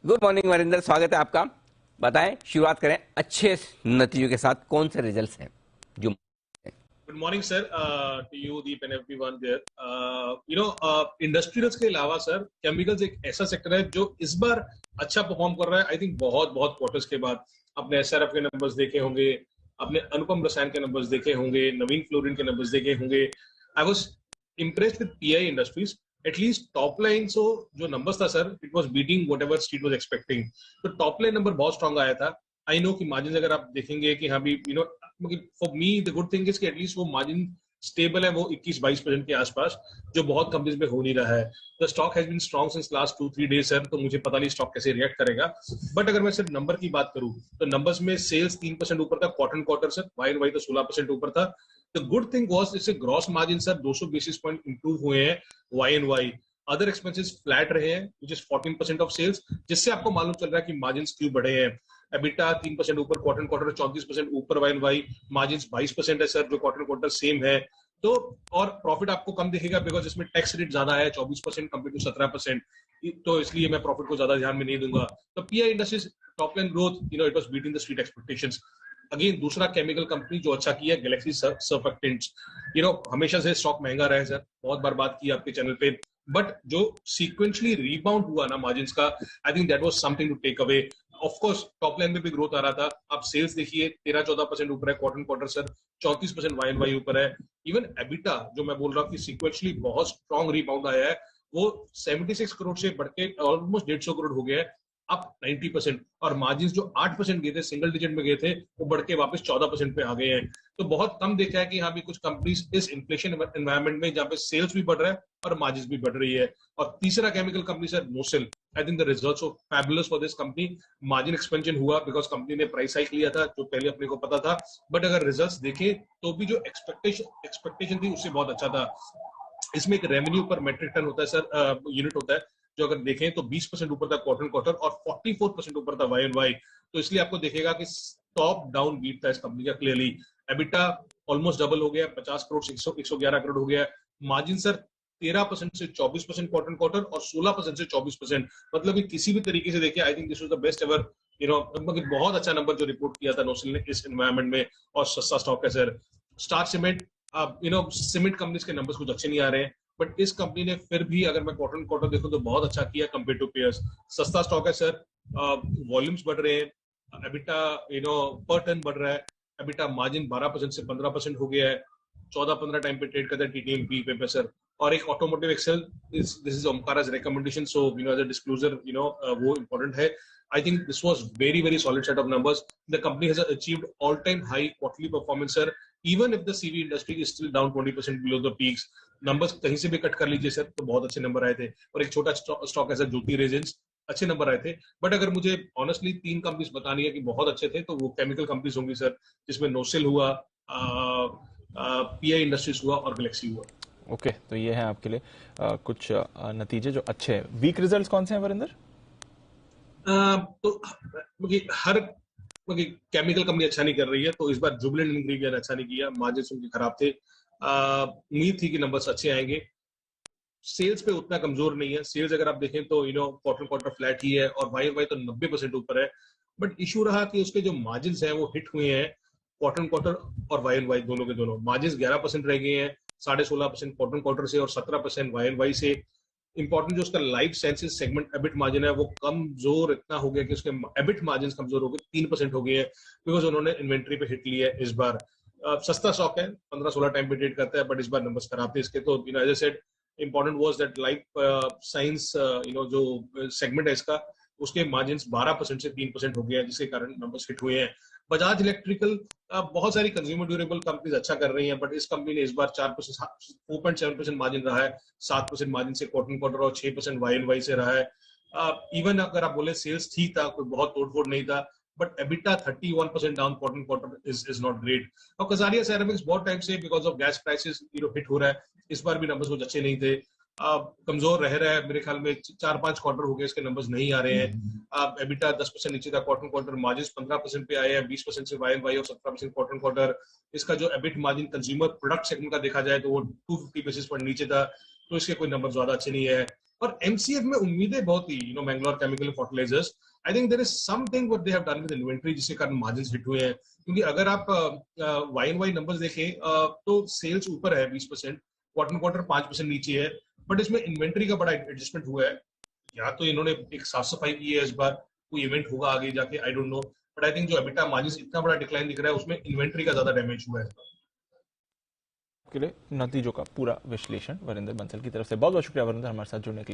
Good morning Varinder, स्वागत है आपका। बताएं, शुरुआत करें अच्छे नतीजों के साथ। कौन से रिजल्ट्स हैं जो good morning sir, to you Deep and everyone there. Industrials के अलावा सर केमिकल्स एक ऐसा सेक्टर है जो इस बार अच्छा परफॉर्म कर रहा है। आई थिंक बहुत बहुत क्वार्टर्स के बाद अपने एसआरएफ के नंबर्स देखे होंगे, अपने अनुपम रसायन के नंबर्स देखे होंगे, नवीन फ्लोरिन के नंबर्स देखे होंगे। I was impressed with pi industries. At least top line so जो नंबर्स था sir, it was beating whatever street was expecting. तो टॉप लाइन नंबर बहुत स्ट्रांग आया था। आई नो कि मार्जिन अगर आप देखेंगे कि हाँ भी for me the good thing is कि एटलीस्ट वो मार्जिन स्टेबल है, वो 21-22% के आसपास, जो बहुत कंपनीज में हो नहीं रहा है। The stock has been strong since last 2-3 days sir, तो मुझे पता नहीं स्टॉक कैसे रिएक्ट करेगा। बट अगर मैं सिर्फ नंबर की बात करूं तो नंबर्स में सेल्स 3% ऊपर था quarter quarter sir, Y and Y तो 16% ऊपर था। द गुड थिंग वाज इससे gross margin sir 200 basis point improve हुए हैं Y and Y. Other expenses flat रहे हैं विच इज 14% ऑफ सेल्स, जिससे आपको मालूम चल रहा है कि मार्जिन क्यों बढ़े हैं। एबिटा 3% ऊपर क्वार्टर क्वार्टर, 34% ऊपर वाई एंड वाई। मार्जिन 22% है सर, जो क्वार्टर क्वार्टर सेम है। तो और प्रॉफिट आपको कम दिखेगा बिकॉज इसमें टैक्स रेट ज्यादा है, 24% कंपेयर टू 17%। तो इसलिए मैं प्रॉफिट को ज्यादा ध्यान में नहीं दूंगा। तो pi industries top line growth it was beating the street expectations. Again दूसरा केमिकल कंपनी जो अच्छा किया, गैलेक्सी सर्फेक्टेंट्स। हमेशा से स्टॉक महंगा रहा है सर, बहुत बार बात की आपके चैनल पे, बट जो सीक्वेंशली रीबाउंड हुआ ना मार्जिन का, I think that was something to take away. Of course top line में भी ग्रोथ आ रहा था। आप सेल्स देखिए 13-14% ऊपर है quarter quarter sir, 34% Y and Y ऊपर है। इवन एबिटा जो मैं बोल रहा हूँ कि सीक्वेंशली बहुत स्ट्रॉन्ग रीबाउंड आया है, वो 76 करोड़ से बढ़ के ऑलमोस्ट 150 करोड़ हो गया है, अप 90%। और मार्जिन जो 8% गए थे, सिंगल डिजिट में गए थे, वो बढ़ के वापस 14% पे आ गए हैं। तो बहुत कम देखा है कि यहाँ भी कुछ कंपनीज इस इन्फ्लेशन एनवायरमेंट में जहाँ पे सेल्स भी बढ़ रहा है और मार्जिन भी बढ़ रही है। और तीसरा chemical company sir Nocil, I think the results of fabulous for this company. Margin expansion हुआ बिकॉज कंपनी ने प्राइस हाइक लिया था, जो पहले अपने को पता था। बट अगर रिजल्ट्स देखें तो भी जो एक्सपेक्टेशन थी उससे बहुत अच्छा था। इसमें एक रेवेन्यू पर मेट्रिक टन होता है सर, यूनिट होता है, जो अगर देखें तो 20% ऊपर था क्वार्टर क्वार्टर और 44% ऊपर था वाई एंड वाई। तो इसलिए आपको देखेगा कि टॉप डाउन बीट था इस कंपनी का क्लियरली। एबिटा ऑलमोस्ट डबल हो गया, 50 करोड़ से 111 करोड़ हो गया। मार्जिन सर 13% से 24% क्वार्टर क्वार्टर और 16% से 24%। मतलब कि किसी भी तरीके से देखिए, I think this was the best ever. बहुत अच्छा नंबर जो रिपोर्ट किया था नोसेल ने इस एनवायरमेंट में, और सस्ता स्टॉक है sir. Star cement, cement companies के नंबर्स कुछ अच्छे नहीं आ रहे हैं, बट इस कंपनी ने फिर भी अगर मैं क्वार्टर क्वार्टर देखूं तो बहुत अच्छा किया कंपेयर टू पेयर्स। सस्ता स्टॉक है सर, वॉल्यूम्स बढ़ रहे हैं, एबिटा पर टन बढ़ रहा है। एबिटा मार्जिन 12% से 15% हो गया है, 14-15 टाइम पे ट्रेड करता है टीटीएम पे सर। और एक ऑटोमोटिव एक्सेल, दिस इज ओमकारा's recommendation, so as a disclosure, वो important है। I think this was very very solid set of numbers. The company has achieved all time high quarterly performance sir, even if the CV industry is still down 20% below the peaks. Numbers कहीं से भी cut कर लीजिए sir तो बहुत अच्छे number आए थे। और एक छोटा स्टॉक है सर ज्योति रेजेंस, अच्छे नंबर आए थे। बट अगर मुझे ऑनेस्टली 3 कंपनीज बतानी है कि बहुत अच्छे थे, तो वो केमिकल कंपनीज होंगी सर, जिसमें नोसेल हुआ, पीआई इंडस्ट्रीज हुआ और गैलेक्सी हुआ। ओके, तो ये है आपके लिए कुछ नतीजे जो अच्छे हैं। वीक रिजल्ट्स कौन से हैं वरिंदर? तो हर केमिकल कंपनी अच्छा नहीं कर रही है, तो इस बार जुबिलेंट इंग्रेविया अच्छा नहीं किया, मार्जिन उनके खराब थे। उम्मीद थी कि नंबर्स अच्छे आएंगे। सेल्स पे उतना कमजोर नहीं है, सेल्स अगर आप देखें तो क्वार्टर क्वार्टर फ्लैट ही है, और वाई वाई तो 90% ऊपर है। बट इशू रहा कि उसके जो मार्जिन हैं वो हिट हुए हैं क्वार्टर क्वार्टर और वाई एंड वाई दोनों के दोनों। मार्जिन 11% रह गए हैं, 16.5% क्वार्टर क्वार्टर से और 17% वाई एंड वाई से। इंपॉर्टेंट जो उसका life sciences segment EBIT margin है वो कमजोर इतना हो गया कि उसके एबिट मार्जिन कमजोर हो गए, 3% हो गए हैं, बिकॉज उन्होंने इन्वेंट्री पे हिट लिया है इस बार। सस्ता स्टॉक है, 15-16 टाइम पे ट्रेड करता है, बट इस बार नंबर्स खराब थे इसके। तो as I said, important was that life science जो सेगमेंट है इसका, उसके मार्जिन 12% से 3% हो गया है, जिसके कारण नंबर्स हिट हुए हैं। बजाज इलेक्ट्रिकल, बहुत सारी कंज्यूमर ड्यूरेबल कंपनीज अच्छा कर रही हैं, बट इस कंपनी ने इस बार 4.7% मार्जिन रहा है, 7% मार्जिन से क्वार्टर क्वार्टर और 6% वाई एंड वाई से रहा है। इवन अगर आप बोले सेल्स ठीक था, कोई बहुत तोड़फोड़ नहीं था, but EBITDA 31% down quarter quarter is not great. और कजारिया सेरामिक्स बहुत टाइम से because of gas prices hit हो रहा है, इस बार भी नंबर्स कुछ अच्छे नहीं थे, कमजोर रह रहा है। मेरे ख्याल में 4-5 क्वार्टर हो गए इसके नंबर्स नहीं आ रहे हैं। एबिटा 10% नीचे था क्वार्टर क्वार्टर, मार्जिन 15% पे आए हैं, 20% से वाई एंड वाई और 17% क्वार्टर क्वार्टर। इसका जो EBIT margin consumer product segment का देखा जाए तो वो 250 बेसिस पॉइंट नीचे था, तो इसके कोई नंबर ज्यादा अच्छे नहीं है। और एमसीएफ में उम्मीदें बहुत थी, Mangalore chemical fertilizers. I think there is something what they have done with inventory, जिसके कारण मार्जिन्स हिट हुए हैं। क्योंकि अगर आप वाई एंड वाई नंबर्स देखें तो सेल्स ऊपर है 20%, क्वार्टर क्वार्टर 5% नीचे है, बट इसमें इन्वेंटरी का बड़ा एडजस्टमेंट हुआ है। या तो इन्होंने एक साफ सफाई की है इस बार, कोई इवेंट होगा आगे जाके, I don't know, but I think जो एबिटा मार्जिन्स इतना बड़ा डिक्लाइन दिख रहा है उसमें इन्वेंटरी का ज्यादा डैमेज हुआ है। के लिए नतीजों का पूरा विश्लेषण वरिंदर बंसल की तरफ से बहुत बहुत शुक्रिया वरिंदर, हमारे साथ जुड़ने के लिए।